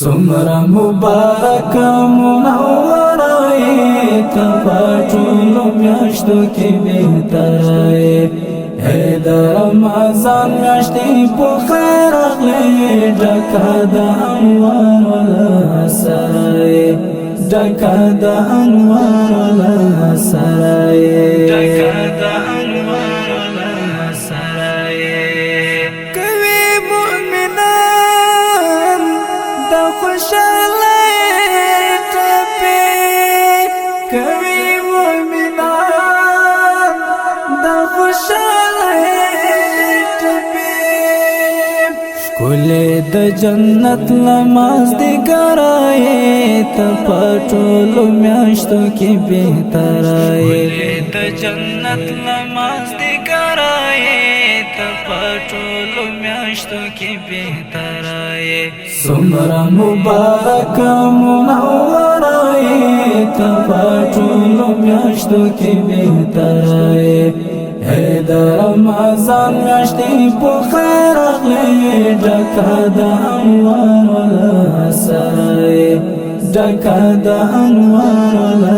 سمرا مبارک منورہ تپاٹول میاشتو کی بہترائی اے دا رمضان میاشتی پو خیر اغلی ڈکا دا انوار والا سرائی ڈکا دا انوار والا سرائی ڈکا دا انوار والا سرائی کوي مؤمنان دا خوشالی ٹپی کوي مؤمنان دا خوشالی ټپی ښکلی د جنت لماز دی ګرایې ته په ټولو میاشتو کې بهترایې ښکلی د جنت لماز دی ګرایې ته په ټولو میاشتو کې بهترایې څومره مبارک منوره یې ته په ټولو میاشتو کې بهترایې اے دا رمضان میاشتې په خیر اغلی ډکه د انوار والا سرائی ډکه د انوار والا